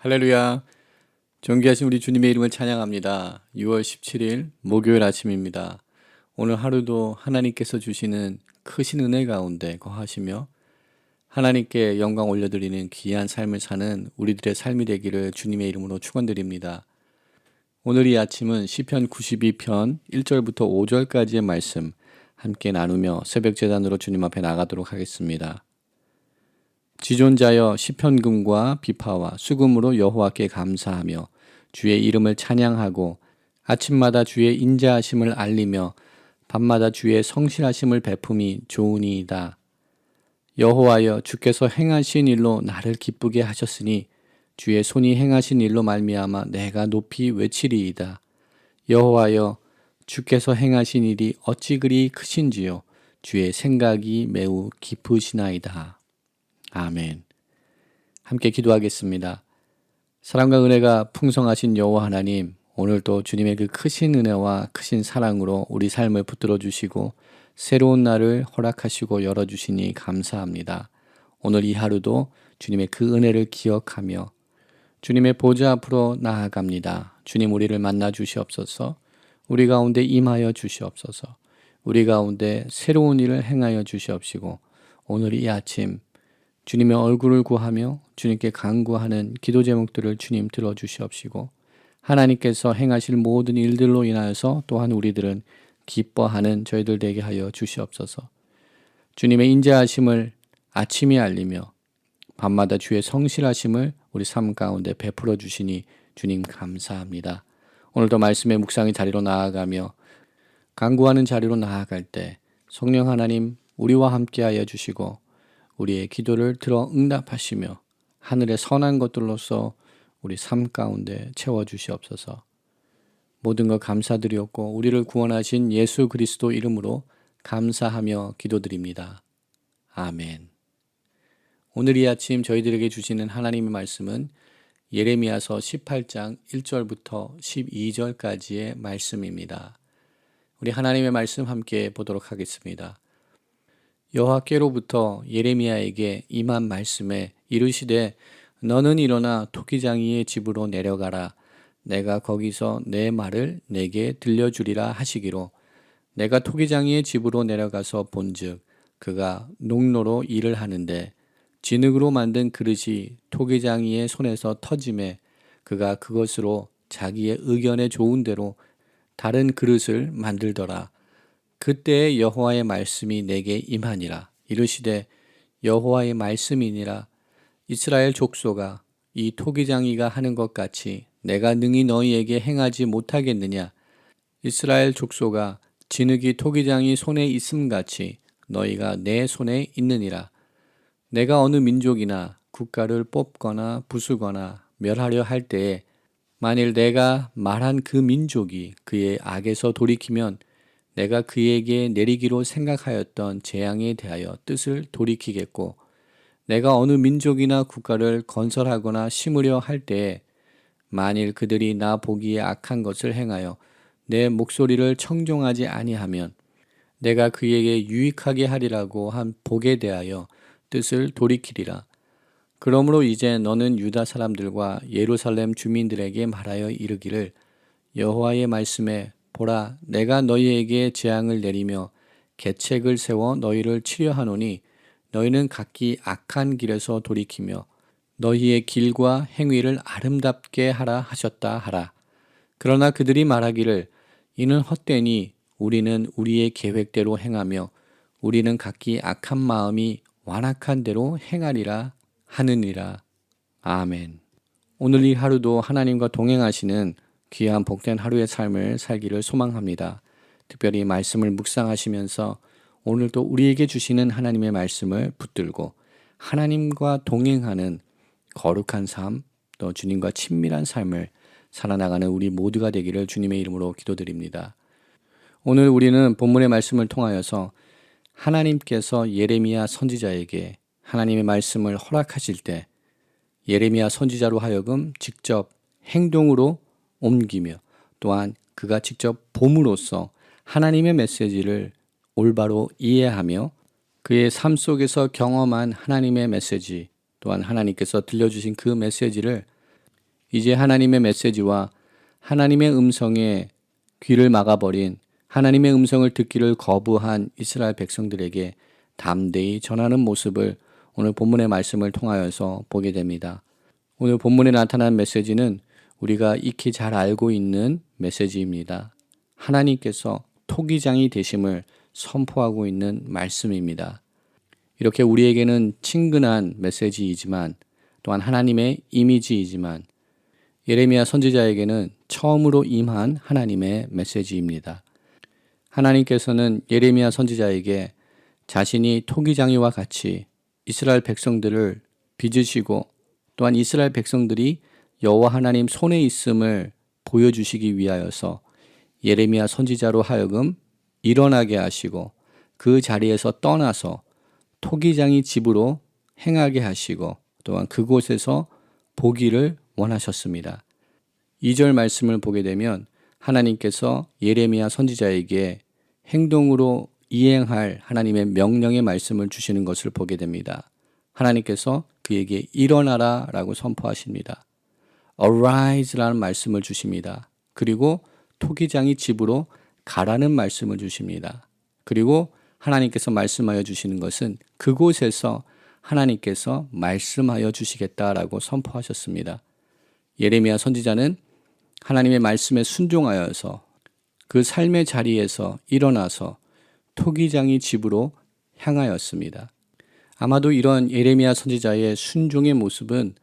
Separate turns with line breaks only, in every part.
할렐루야. 존귀하신 우리 주님의 이름을 찬양합니다. 6월 17일 목요일 아침입니다. 오늘 하루도 하나님께서 주시는 크신 은혜 가운데 거하시며 하나님께 영광 올려드리는 귀한 삶을 사는 우리들의 삶이 되기를 주님의 이름으로 축원드립니다. 오늘 이 아침은 시편 92편 1절부터 5절까지의 말씀 함께 나누며 새벽 제단으로 주님 앞에 나가도록 하겠습니다. 지존자여 시편금과 비파와 수금으로 여호와께 감사하며 주의 이름을 찬양하고 아침마다 주의 인자하심을 알리며 밤마다 주의 성실하심을 베품이 좋으니이다. 여호와여 주께서 행하신 일로 나를 기쁘게 하셨으니 주의 손이 행하신 일로 말미암아 내가 높이 외치리이다. 여호와여 주께서 행하신 일이 어찌 그리 크신지요 주의 생각이 매우 깊으시나이다. 아멘. 함께 기도하겠습니다. 사랑과 은혜가 풍성하신 여호와 하나님, 오늘도 주님의 그 크신 은혜와 크신 사랑으로 우리 삶을 붙들어 주시고 새로운 날을 허락하시고 열어주시니 감사합니다. 오늘 이 하루도 주님의 그 은혜를 기억하며 주님의 보좌 앞으로 나아갑니다. 주님 우리를 만나 주시옵소서. 우리 가운데 임하여 주시옵소서. 우리 가운데 새로운 일을 행하여 주시옵시고 오늘 이 아침 주님의 얼굴을 구하며 주님께 간구하는 기도 제목들을 주님 들어주시옵시고 하나님께서 행하실 모든 일들로 인하여서 또한 우리들은 기뻐하는 저희들 되게 하여 주시옵소서. 주님의 인자하심을 아침에 알리며 밤마다 주의 성실하심을 우리 삶 가운데 베풀어 주시니 주님 감사합니다. 오늘도 말씀의 묵상의 자리로 나아가며 간구하는 자리로 나아갈 때 성령 하나님 우리와 함께하여 주시고 우리의 기도를 들어 응답하시며 하늘의 선한 것들로서 우리 삶 가운데 채워주시옵소서. 모든 것 감사드리옵고 우리를 구원하신 예수 그리스도 이름으로 감사하며 기도드립니다. 아멘. 오늘 이 아침 저희들에게 주시는 하나님의 말씀은 예레미야서 18장 1절부터 12절까지의 말씀입니다. 우리 하나님의 말씀 함께 보도록 하겠습니다. 여호와께로부터 예레미야에게 임한 말씀에 이르시되 너는 일어나 토기장이의 집으로 내려가라. 내가 거기서 내 말을 내게 들려주리라 하시기로 내가 토기장이의 집으로 내려가서 본즉 그가 농로로 일을 하는데 진흙으로 만든 그릇이 토기장이의 손에서 터짐에 그가 그것으로 자기의 의견에 좋은 대로 다른 그릇을 만들더라. 그때에 여호와의 말씀이 내게 임하니라. 이르시되 여호와의 말씀이니라. 이스라엘 족속아 이 토기장이가 하는 것 같이 내가 능히 너희에게 행하지 못하겠느냐. 이스라엘 족속아 진흙이 토기장이 손에 있음같이 너희가 내 손에 있느니라. 내가 어느 민족이나 국가를 뽑거나 부수거나 멸하려 할 때에 만일 내가 말한 그 민족이 그의 악에서 돌이키면 내가 그에게 내리기로 생각하였던 재앙에 대하여 뜻을 돌이키겠고 내가 어느 민족이나 국가를 건설하거나 심으려 할 때에 만일 그들이 나 보기에 악한 것을 행하여 내 목소리를 청종하지 아니하면 내가 그에게 유익하게 하리라고 한 복에 대하여 뜻을 돌이키리라. 그러므로 이제 너는 유다 사람들과 예루살렘 주민들에게 말하여 이르기를 여호와의 말씀에 보라 내가 너희에게 재앙을 내리며 계책을 세워 너희를 치려하노니 너희는 각기 악한 길에서 돌이키며 너희의 길과 행위를 아름답게 하라 하셨다 하라. 그러나 그들이 말하기를 이는 헛되니 우리는 우리의 계획대로 행하며 우리는 각기 악한 마음이 완악한 대로 행하리라 하느니라. 아멘. 오늘 이 하루도 하나님과 동행하시는 귀한 복된 하루의 삶을 살기를 소망합니다. 특별히 말씀을 묵상하시면서 오늘도 우리에게 주시는 하나님의 말씀을 붙들고 하나님과 동행하는 거룩한 삶, 또 주님과 친밀한 삶을 살아나가는 우리 모두가 되기를 주님의 이름으로 기도드립니다. 오늘 우리는 본문의 말씀을 통하여서 하나님께서 예레미야 선지자에게 하나님의 말씀을 허락하실 때 예레미야 선지자로 하여금 직접 행동으로 옮기며 또한 그가 직접 봄으로써 하나님의 메시지를 올바로 이해하며 그의 삶 속에서 경험한 하나님의 메시지 또한 하나님께서 들려주신 그 메시지를 이제 하나님의 메시지와 하나님의 음성에 귀를 막아버린, 하나님의 음성을 듣기를 거부한 이스라엘 백성들에게 담대히 전하는 모습을 오늘 본문의 말씀을 통하여서 보게 됩니다. 오늘 본문에 나타난 메시지는 우리가 익히 잘 알고 있는 메시지입니다. 하나님께서 토기장이 되심을 선포하고 있는 말씀입니다. 이렇게 우리에게는 친근한 메시지이지만 또한 하나님의 이미지이지만 예레미야 선지자에게는 처음으로 임한 하나님의 메시지입니다. 하나님께서는 예레미야 선지자에게 자신이 토기장이와 같이 이스라엘 백성들을 빚으시고 또한 이스라엘 백성들이 여호와 하나님 손에 있음을 보여주시기 위하여서 예레미야 선지자로 하여금 일어나게 하시고 그 자리에서 떠나서 토기장이 집으로 행하게 하시고 또한 그곳에서 보기를 원하셨습니다. 2절 말씀을 보게 되면 하나님께서 예레미야 선지자에게 행동으로 이행할 하나님의 명령의 말씀을 주시는 것을 보게 됩니다. 하나님께서 그에게 일어나라 라고 선포하십니다. Arise 라는 말씀을 주십니다. 그리고 토기장이 집으로 가라는 말씀을 주십니다. 그리고 하나님께서 말씀하여 주시는 것은 그곳에서 하나님께서 말씀하여 주시겠다라고 선포하셨습니다. 예레미야 선지자는 하나님의 말씀에 순종하여서 그 삶의 자리에서 일어나서 토기장이 집으로 향하였습니다. 아마도 이런 예레미야 선지자의 순종의 모습은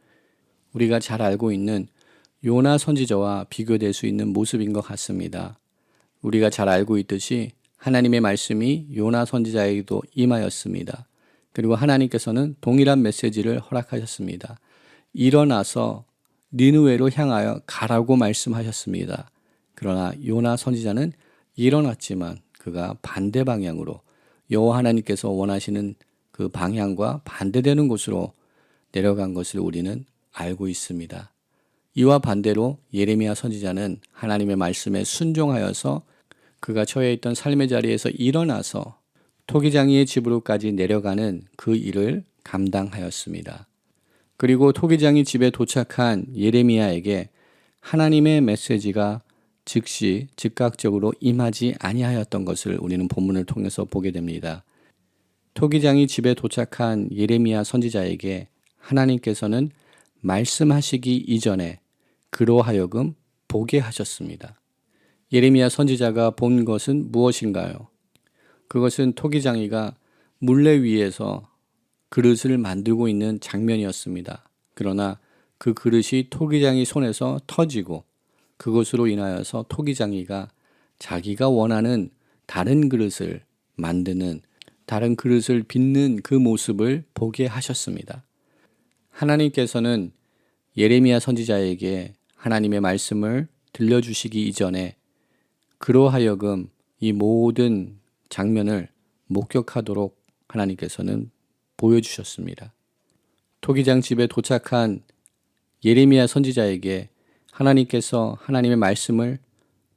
우리가 잘 알고 있는 요나 선지자와 비교될 수 있는 모습인 것 같습니다. 우리가 잘 알고 있듯이 하나님의 말씀이 요나 선지자에게도 임하였습니다. 그리고 하나님께서는 동일한 메시지를 허락하셨습니다. 일어나서 니느웨로 향하여 가라고 말씀하셨습니다. 그러나 요나 선지자는 일어났지만 그가 반대 방향으로 여호와 하나님께서 원하시는 그 방향과 반대되는 곳으로 내려간 것을 우리는 알고 있습니다. 이와 반대로 예레미야 선지자는 하나님의 말씀에 순종하여서 그가 처해 있던 삶의 자리에서 일어나서 토기장이의 집으로까지 내려가는 그 일을 감당하였습니다. 그리고 토기장이 집에 도착한 예레미야에게 하나님의 메시지가 즉시 즉각적으로 임하지 아니하였던 것을 우리는 본문을 통해서 보게 됩니다. 토기장이 집에 도착한 예레미야 선지자에게 하나님께서는 말씀하시기 이전에 그로 하여금 보게 하셨습니다. 예레미야 선지자가 본 것은 무엇인가요? 그것은 토기장이가 물레 위에서 그릇을 만들고 있는 장면이었습니다. 그러나 그 그릇이 토기장이 손에서 터지고 그것으로 인하여서 토기장이가 자기가 원하는 다른 그릇을 만드는, 다른 그릇을 빚는 그 모습을 보게 하셨습니다. 하나님께서는 예레미야 선지자에게 하나님의 말씀을 들려주시기 이전에 그로 하여금 이 모든 장면을 목격하도록 하나님께서는 보여주셨습니다. 토기장 집에 도착한 예레미야 선지자에게 하나님께서 하나님의 말씀을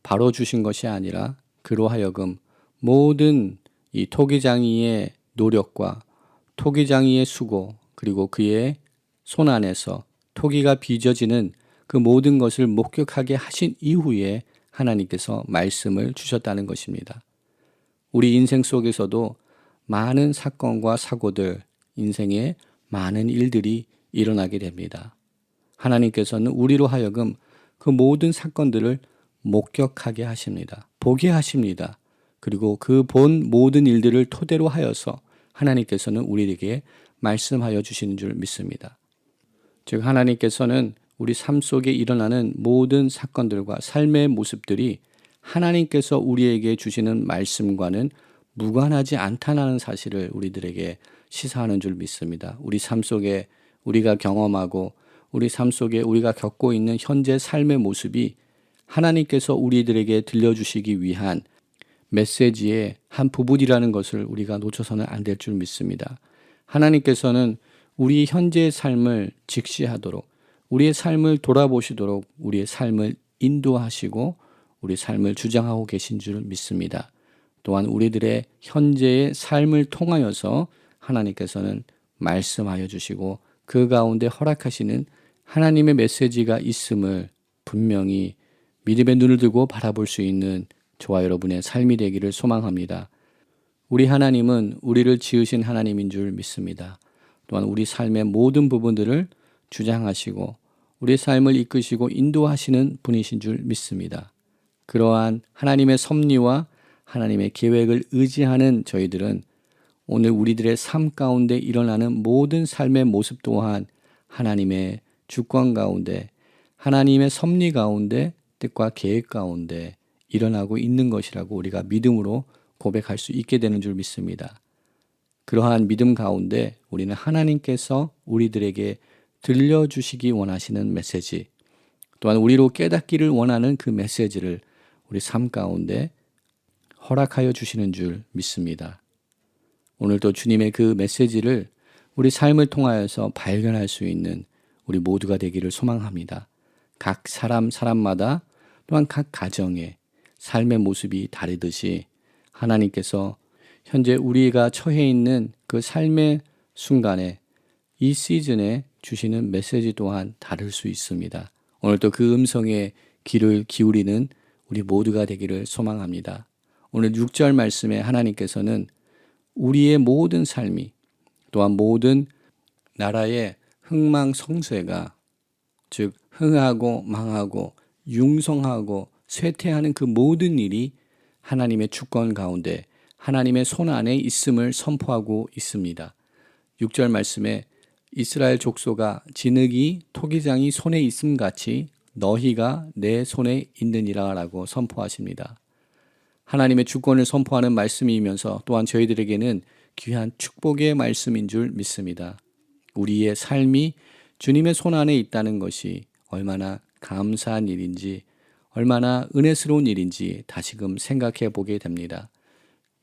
바로 주신 것이 아니라 그로 하여금 모든 이 토기장이의 노력과 토기장이의 수고 그리고 그의 손 안에서 토기가 빚어지는 그 모든 것을 목격하게 하신 이후에 하나님께서 말씀을 주셨다는 것입니다. 우리 인생 속에서도 많은 사건과 사고들, 인생에 많은 일들이 일어나게 됩니다. 하나님께서는 우리로 하여금 그 모든 사건들을 목격하게 하십니다. 보게 하십니다. 그리고 그 본 모든 일들을 토대로 하여서 하나님께서는 우리에게 말씀하여 주시는 줄 믿습니다. 즉 하나님께서는 우리 삶 속에 일어나는 모든 사건들과 삶의 모습들이 하나님께서 우리에게 주시는 말씀과는 무관하지 않다는 사실을 우리들에게 시사하는 줄 믿습니다. 우리 삶 속에 우리가 경험하고 우리 삶 속에 우리가 겪고 있는 현재 삶의 모습이 하나님께서 우리들에게 들려주시기 위한 메시지의 한 부분이라는 것을 우리가 놓쳐서는 안 될 줄 믿습니다. 하나님께서는 우리 현재의 삶을 직시하도록, 우리의 삶을 돌아보시도록 우리의 삶을 인도하시고 우리 삶을 주장하고 계신 줄 믿습니다. 또한 우리들의 현재의 삶을 통하여서 하나님께서는 말씀하여 주시고 그 가운데 허락하시는 하나님의 메시지가 있음을 분명히 믿음의 눈을 들고 바라볼 수 있는 저와 여러분의 삶이 되기를 소망합니다. 우리 하나님은 우리를 지으신 하나님인 줄 믿습니다. 또한 우리 삶의 모든 부분들을 주장하시고 우리 삶을 이끄시고 인도하시는 분이신 줄 믿습니다. 그러한 하나님의 섭리와 하나님의 계획을 의지하는 저희들은 오늘 우리들의 삶 가운데 일어나는 모든 삶의 모습 또한 하나님의 주권 가운데, 하나님의 섭리 가운데, 뜻과 계획 가운데 일어나고 있는 것이라고 우리가 믿음으로 고백할 수 있게 되는 줄 믿습니다. 그러한 믿음 가운데 우리는 하나님께서 우리들에게 들려주시기 원하시는 메시지, 또한 우리로 깨닫기를 원하는 그 메시지를 우리 삶 가운데 허락하여 주시는 줄 믿습니다. 오늘도 주님의 그 메시지를 우리 삶을 통하여서 발견할 수 있는 우리 모두가 되기를 소망합니다. 각 사람마다 또한 각 가정의 삶의 모습이 다르듯이 하나님께서 현재 우리가 처해 있는 그 삶의 순간에 이 시즌에 주시는 메시지 또한 다를 수 있습니다. 오늘도 그 음성에 귀를 기울이는 우리 모두가 되기를 소망합니다. 오늘 6절 말씀에 하나님께서는 우리의 모든 삶이 또한 모든 나라의 흥망성쇠가 즉 흥하고 망하고 융성하고 쇠퇴하는 그 모든 일이 하나님의 주권 가운데 하나님의 손 안에 있음을 선포하고 있습니다. 6절 말씀에 이스라엘 족속아 진흙이 토기장이 손에 있음 같이 너희가 내 손에 있느니라 라고 선포하십니다. 하나님의 주권을 선포하는 말씀이면서 또한 저희들에게는 귀한 축복의 말씀인 줄 믿습니다. 우리의 삶이 주님의 손 안에 있다는 것이 얼마나 감사한 일인지, 얼마나 은혜스러운 일인지 다시금 생각해 보게 됩니다.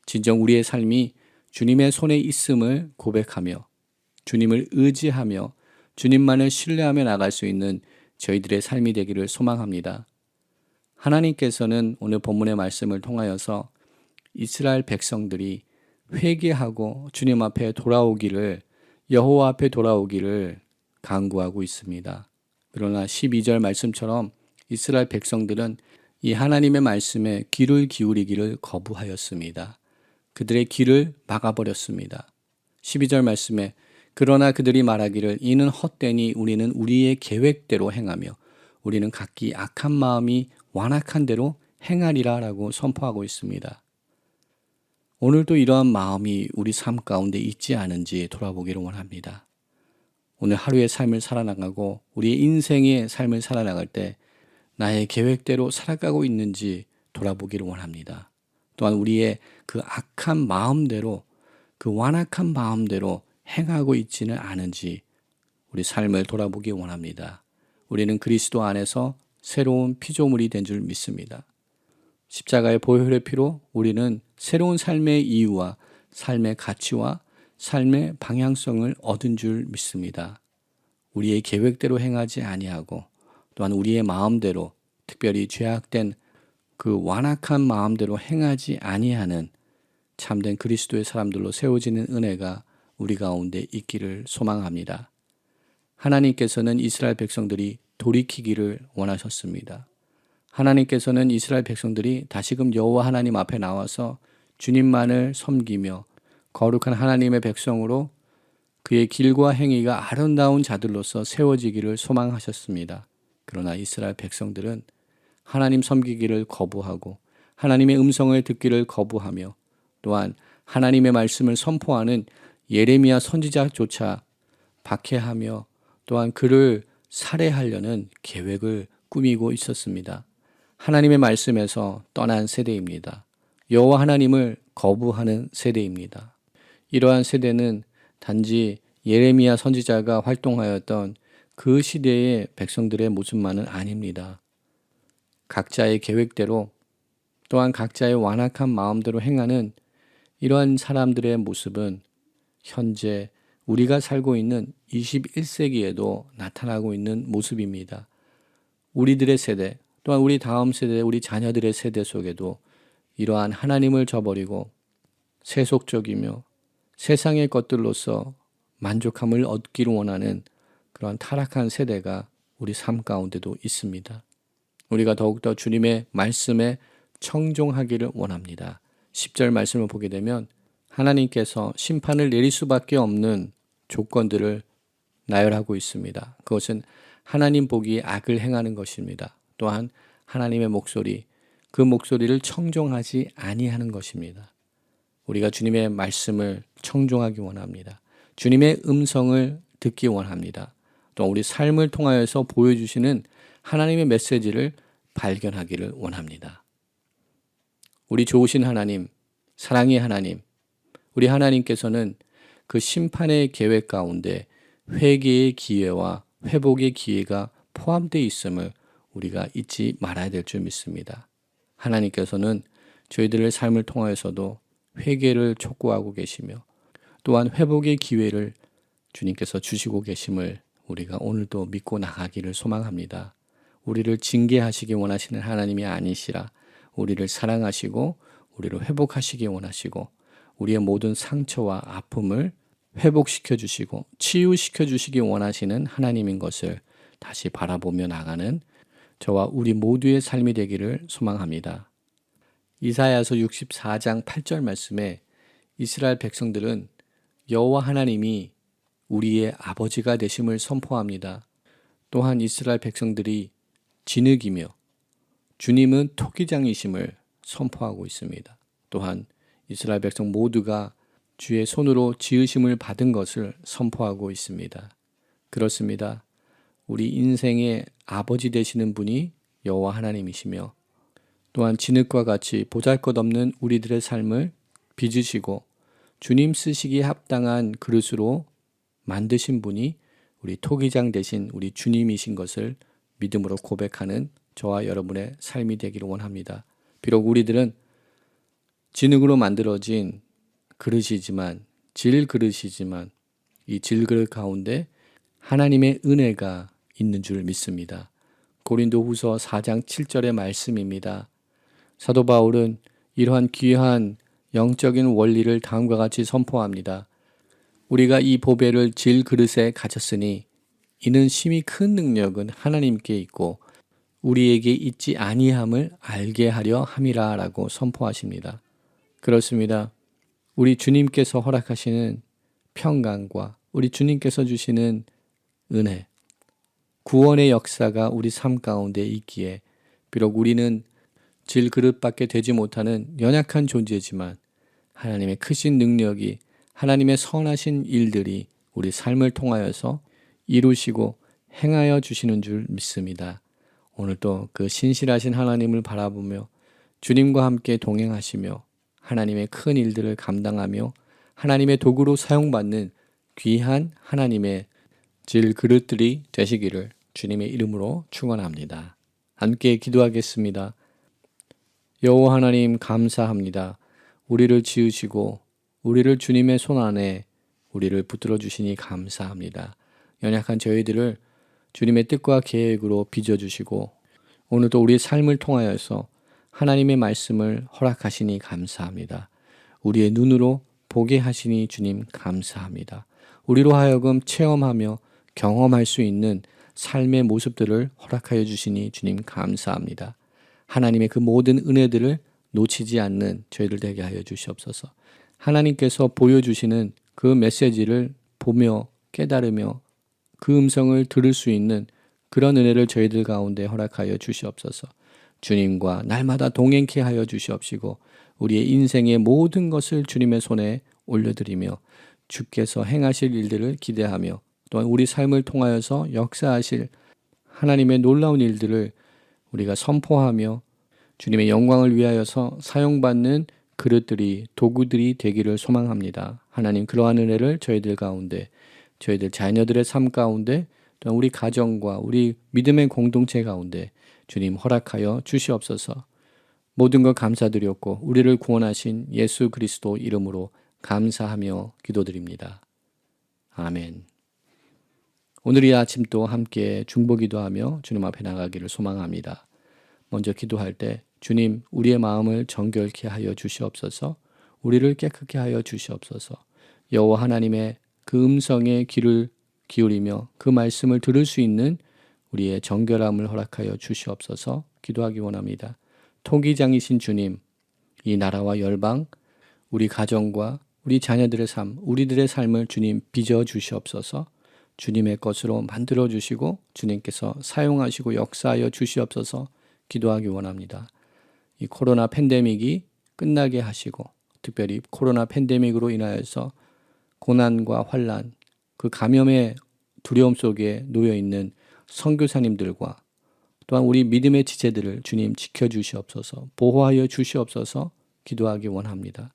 진정 우리의 삶이 주님의 손에 있음을 고백하며 주님을 의지하며 주님만을 신뢰하며 나갈 수 있는 저희들의 삶이 되기를 소망합니다. 하나님께서는 오늘 본문의 말씀을 통하여서 이스라엘 백성들이 회개하고 주님 앞에 돌아오기를, 여호와 앞에 돌아오기를 간구하고 있습니다. 그러나 12절 말씀처럼 이스라엘 백성들은 이 하나님의 말씀에 귀를 기울이기를 거부하였습니다. 그들의 귀를 막아버렸습니다. 12절 말씀에 그러나 그들이 말하기를 이는 헛되니 우리는 우리의 계획대로 행하며 우리는 각기 악한 마음이 완악한 대로 행하리라 라고 선포하고 있습니다. 오늘도 이러한 마음이 우리 삶 가운데 있지 않은지 돌아보기를 원합니다. 오늘 하루의 삶을 살아나가고 우리의 인생의 삶을 살아나갈 때 나의 계획대로 살아가고 있는지 돌아보기를 원합니다. 또한 우리의 그 악한 마음대로, 그 완악한 마음대로 행하고 있지는 않은지 우리 삶을 돌아보기 원합니다. 우리는 그리스도 안에서 새로운 피조물이 된 줄 믿습니다. 십자가의 보혈의 피로 우리는 새로운 삶의 이유와 삶의 가치와 삶의 방향성을 얻은 줄 믿습니다. 우리의 계획대로 행하지 아니하고 또한 우리의 마음대로, 특별히 죄악된 그 완악한 마음대로 행하지 아니하는 참된 그리스도의 사람들로 세워지는 은혜가 우리 가운데 있기를 소망합니다. 하나님께서는 이스라엘 백성들이 돌이키기를 원하셨습니다. 하나님께서는 이스라엘 백성들이 다시금 여호와 하나님 앞에 나와서 주님만을 섬기며 거룩한 하나님의 백성으로 그의 길과 행위가 아름다운 자들로서 세워지기를 소망하셨습니다. 그러나 이스라엘 백성들은 하나님 섬기기를 거부하고 하나님의 음성을 듣기를 거부하며 또한 하나님의 말씀을 선포하는 예레미야 선지자조차 박해하며 또한 그를 살해하려는 계획을 꾸미고 있었습니다. 하나님의 말씀에서 떠난 세대입니다. 여호와 하나님을 거부하는 세대입니다. 이러한 세대는 단지 예레미야 선지자가 활동하였던 그 시대의 백성들의 모습만은 아닙니다. 각자의 계획대로 또한 각자의 완악한 마음대로 행하는 이러한 사람들의 모습은 현재 우리가 살고 있는 21세기에도 나타나고 있는 모습입니다. 우리들의 세대, 또한 우리 다음 세대, 우리 자녀들의 세대 속에도 이러한 하나님을 저버리고 세속적이며 세상의 것들로서 만족함을 얻기를 원하는 그러한 타락한 세대가 우리 삶 가운데도 있습니다. 우리가 더욱더 주님의 말씀에 청종하기를 원합니다. 10절 말씀을 보게 되면 하나님께서 심판을 내릴 수밖에 없는 조건들을 나열하고 있습니다. 그것은 하나님 보기에 악을 행하는 것입니다. 또한 하나님의 목소리, 그 목소리를 청종하지 아니하는 것입니다. 우리가 주님의 말씀을 청종하기 원합니다. 주님의 음성을 듣기 원합니다. 또 우리 삶을 통하여서 보여주시는 하나님의 메시지를 발견하기를 원합니다. 우리 좋으신 하나님, 사랑의 하나님, 우리 하나님께서는 그 심판의 계획 가운데 회개의 기회와 회복의 기회가 포함되어 있음을 우리가 잊지 말아야 될 줄 믿습니다. 하나님께서는 저희들의 삶을 통하여서도 회개를 촉구하고 계시며 또한 회복의 기회를 주님께서 주시고 계심을 우리가 오늘도 믿고 나가기를 소망합니다. 우리를 징계하시기 원하시는 하나님이 아니시라 우리를 사랑하시고 우리를 회복하시기 원하시고 우리의 모든 상처와 아픔을 회복시켜 주시고 치유시켜 주시기 원하시는 하나님인 것을 다시 바라보며 나가는 저와 우리 모두의 삶이 되기를 소망합니다. 이사야서 64장 8절 말씀에 이스라엘 백성들은 여호와 하나님이 우리의 아버지가 되심을 선포합니다. 또한 이스라엘 백성들이 진흙이며 주님은 토기장이심을 선포하고 있습니다. 또한 이스라엘 백성 모두가 주의 손으로 지으심을 받은 것을 선포하고 있습니다. 그렇습니다. 우리 인생의 아버지 되시는 분이 여호와 하나님이시며 또한 진흙과 같이 보잘것없는 우리들의 삶을 빚으시고 주님 쓰시기에 합당한 그릇으로 만드신 분이 우리 토기장 되신 우리 주님이신 것을 믿음으로 고백하는 저와 여러분의 삶이 되기를 원합니다. 비록 우리들은 진흙으로 만들어진 그릇이지만 질그릇이지만 이 질그릇 가운데 하나님의 은혜가 있는 줄 믿습니다. 고린도후서 4장 7절의 말씀입니다. 사도 바울은 이러한 귀한 영적인 원리를 다음과 같이 선포합니다. 우리가 이 보배를 질그릇에 가졌으니 이는 심히 큰 능력은 하나님께 있고 우리에게 있지 아니함을 알게 하려 함이라 라고 선포하십니다. 그렇습니다. 우리 주님께서 허락하시는 평강과 우리 주님께서 주시는 은혜, 구원의 역사가 우리 삶 가운데 있기에 비록 우리는 질그릇밖에 되지 못하는 연약한 존재지만 하나님의 크신 능력이 하나님의 선하신 일들이 우리 삶을 통하여서 이루시고 행하여 주시는 줄 믿습니다. 오늘도 그 신실하신 하나님을 바라보며 주님과 함께 동행하시며 하나님의 큰 일들을 감당하며 하나님의 도구로 사용받는 귀한 하나님의 질그릇들이 되시기를 주님의 이름으로 축원합니다. 함께 기도하겠습니다. 여호와 하나님 감사합니다. 우리를 지으시고 우리를 주님의 손 안에 우리를 붙들어 주시니 감사합니다. 연약한 저희들을 주님의 뜻과 계획으로 빚어주시고 오늘도 우리의 삶을 통하여서 하나님의 말씀을 허락하시니 감사합니다. 우리의 눈으로 보게 하시니 주님 감사합니다. 우리로 하여금 체험하며 경험할 수 있는 삶의 모습들을 허락하여 주시니 주님 감사합니다. 하나님의 그 모든 은혜들을 놓치지 않는 저희들 되게 하여 주시옵소서. 하나님께서 보여주시는 그 메시지를 보며 깨달으며 그 음성을 들을 수 있는 그런 은혜를 저희들 가운데 허락하여 주시옵소서. 주님과 날마다 동행케 하여 주시옵시고 우리의 인생의 모든 것을 주님의 손에 올려드리며 주께서 행하실 일들을 기대하며 또한 우리 삶을 통하여서 역사하실 하나님의 놀라운 일들을 우리가 선포하며 주님의 영광을 위하여서 사용받는 그릇들이 도구들이 되기를 소망합니다. 하나님 그러한 은혜를 저희들 가운데 저희들 자녀들의 삶 가운데 또한 우리 가정과 우리 믿음의 공동체 가운데 주님 허락하여 주시옵소서. 모든 것 감사드렸고 우리를 구원하신 예수 그리스도 이름으로 감사하며 기도드립니다. 아멘. 오늘 이 아침도 함께 중보기도하며 주님 앞에 나가기를 소망합니다. 먼저 기도할 때 주님 우리의 마음을 정결케 하여 주시옵소서. 우리를 깨끗게 하여 주시옵소서. 여호와 하나님의 그 음성에 귀를 기울이며 그 말씀을 들을 수 있는 우리의 정결함을 허락하여 주시옵소서 기도하기 원합니다. 토기장이신 주님, 이 나라와 열방, 우리 가정과 우리 자녀들의 삶, 우리들의 삶을 주님 빚어 주시옵소서. 주님의 것으로 만들어 주시고 주님께서 사용하시고 역사하여 주시옵소서 기도하기 원합니다. 이 코로나 팬데믹이 끝나게 하시고 특별히 코로나 팬데믹으로 인하여서 고난과 환난, 그 감염의 두려움 속에 놓여 있는 선교사님들과 또한 우리 믿음의 지체들을 주님 지켜주시옵소서, 보호하여 주시옵소서 기도하기 원합니다.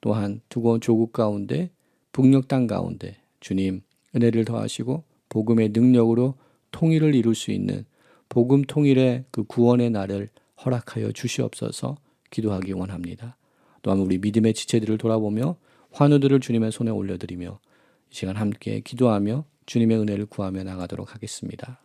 또한 두고 조국 가운데, 북녘 땅 가운데 주님 은혜를 더하시고 복음의 능력으로 통일을 이룰 수 있는 복음 통일의 그 구원의 날을 허락하여 주시옵소서 기도하기 원합니다. 또한 우리 믿음의 지체들을 돌아보며 환우들을 주님의 손에 올려드리며 이 시간 함께 기도하며 주님의 은혜를 구하며 나가도록 하겠습니다.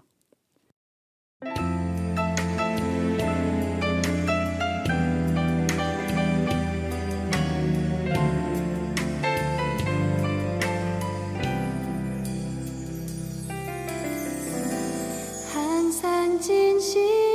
항상 진실